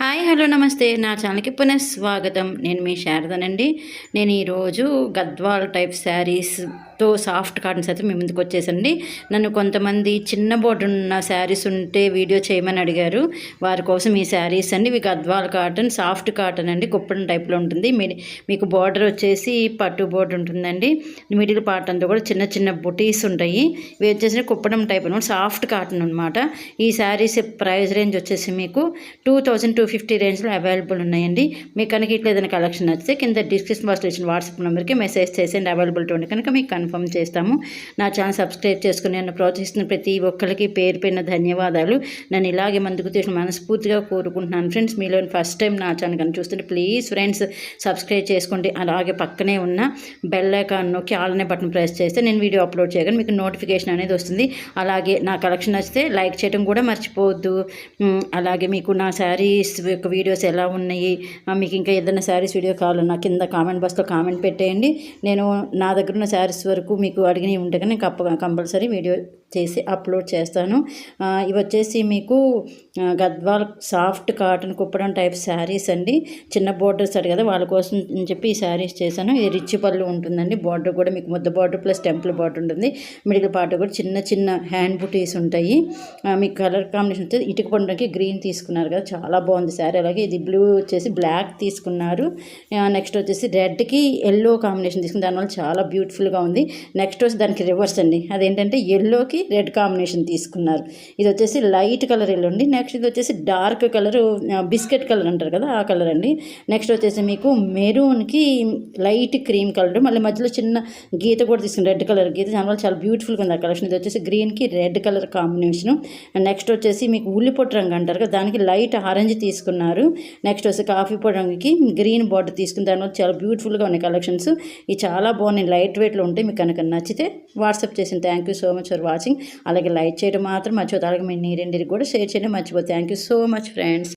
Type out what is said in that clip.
Hi hello నమస్తే నా ఛానల్కి పునఃస్వాగతం. నేను మీ శారదనండి. నేను ఈరోజు గద్వాల్ టైప్ శారీస్తో సాఫ్ట్ కాటన్స్ అయితే మీ ముందుకు వచ్చేసండి. నన్ను కొంతమంది చిన్న బోర్డర్ ఉన్న శారీస్ ఉంటే వీడియో చేయమని అడిగారు. వారి కోసం ఈ శారీస్ అండి. ఇవి గద్వాల్ కాటన్, సాఫ్ట్ కాటన్ అండి, కుప్పడం టైప్లో ఉంటుంది. మీకు బార్డర్ వచ్చేసి పట్టు బోర్డర్ ఉంటుందండి. మిడిల్ పార్ట్ అంతా కూడా చిన్న చిన్న బుటీస్ ఉంటాయి. ఇవి వచ్చేసి కుప్పడం టైప్ అనమాట, సాఫ్ట్ కాటన్ అనమాట. ఈ శారీస్ ప్రైస్ రేంజ్ వచ్చేసి మీకు 2250 రేంజ్లో అవైలబుల్ ఉన్నాయండి. మీకు కనుక ఇట్లా ఏదైనా కలెక్షన్ నచ్చితే కింద డిస్క్రిప్షన్ బాక్స్లో ఇచ్చిన వాట్సాప్ నెంబర్కి మెసేజ్ చేసేయండి. అవైలబిలిటీ ఉంటే కనుక మీకు కన్ఫర్మ్ చేస్తాము. నా ఛానల్ సబ్స్క్రైబ్ చేసుకుని నన్ను ప్రోత్సహిస్తున్న ప్రతి ఒక్కరికి పేరు పైన ధన్యవాదాలు. నన్ను ఇలాగే ముందుకు తీసిన మనస్ఫూర్తిగా కోరుకుంటున్నాను ఫ్రెండ్స్. మీలో ఫస్ట్ టైం నా ఛానల్ కనుక చూస్తుంటే ప్లీజ్ ఫ్రెండ్స్ సబ్స్క్రైబ్ చేసుకోండి. అలాగే పక్కనే ఉన్న బెల్ ఐకాన్ నొక్కి ఆల్ అనే బటన్ ప్రెస్ చేస్తే నేను వీడియో అప్లోడ్ చేయగానే మీకు నోటిఫికేషన్ అనేది వస్తుంది. అలాగే నా కలెక్షన్ నచ్చితే లైక్ చేయడం కూడా మర్చిపోవద్దు. అలాగే మీకు నా శారీస్ యొక్క వీడియోస్ ఎలా ఉన్నాయి, మీకు ఇంకా ఏదైనా శారీస్ వీడియో కావాలన్నా కింద కామెంట్ బాక్స్లో కామెంట్ పెట్టేయండి. నేను నా దగ్గర ఉన్న శారీస్ వరకు మీకు అడిగినవి ఉంటే కానీ కంపల్సరీ వీడియో చేసి అప్లోడ్ చేస్తాను. ఇవి వచ్చేసి మీకు Gadwal soft cotton Kuppadam type saris అండి. చిన్న బోర్డర్స్ కదా వాళ్ళ కోసం అని చెప్పి ఈ శారీస్ చేశాను. ఇది రిచ్ పళ్ళు ఉంటుందండి. బార్డర్ కూడా మీకు ముద్ద బార్డర్ ప్లస్ టెంపుల్ బార్డర్ ఉంటుంది. మిడిల్ పార్ట్ కూడా చిన్న చిన్న హ్యాండ్ బుటీస్ ఉంటాయి. మీకు కలర్ కాంబినేషన్ వచ్చేసి ఇటుక పండుగకి గ్రీన్ తీసుకున్నారు కదా, చాలా బాగుంది శారీ. అలాగే ఇది బ్లూ వచ్చేసి బ్లాక్ తీసుకున్నారు. నెక్స్ట్ వచ్చేసి రెడ్కి ఎల్లో కాంబినేషన్ తీసుకుని దానివల్ల చాలా బ్యూటిఫుల్గా ఉంది. నెక్స్ట్ వచ్చి దానికి రివర్స్ అండి, అదేంటంటే ఎల్లోకి రెడ్ కాంబినేషన్ తీసుకున్నారు. ఇది వచ్చేసి లైట్ కలర్ ఎల్లో అండి. నెక్స్ట్ ఇది వచ్చేసి డార్క్ కలర్, బిస్కెట్ కలర్ అంటారు కదా ఆ కలర్ అండి. నెక్స్ట్ వచ్చేసి మీకు మెరూన్కి లైట్ క్రీమ్ కలర్, మళ్ళీ మధ్యలో చిన్న గీత కూడా తీసుకుని రెడ్ కలర్ గీత, దానివల్ల చాలా బ్యూటిఫుల్గా ఉంది ఆ కలెక్షన్. ఇది వచ్చేసి గ్రీన్కి రెడ్ కలర్ కాంబినేషను. నెక్స్ట్ వచ్చేసి మీకు ఉల్లిపొట్టు రంగు అంటారు కదా, దానికి లైట్ ఆరెంజ్ తీసుకున్నారు. నెక్స్ట్ వచ్చి కాఫీ పొడి రంగుకి గ్రీన్ బార్డర్ తీసుకుని దానివల్ల చాలా బ్యూటిఫుల్గా ఉన్నాయి కలెక్షన్స్. ఇవి చాలా బాగున్నాయి, లైట్ వెయిట్లో ఉంటాయి. మీకు కనుక నచ్చితే వాట్సాప్ చేసిన thank you so much for watching. అలాగే లైక్ చేయడం మాత్రం మర్చిపోతే, అలాగే మీ నీరెండికి కూడా షేర్ చేయడం మర్చిపోతే. Thank you so much friends.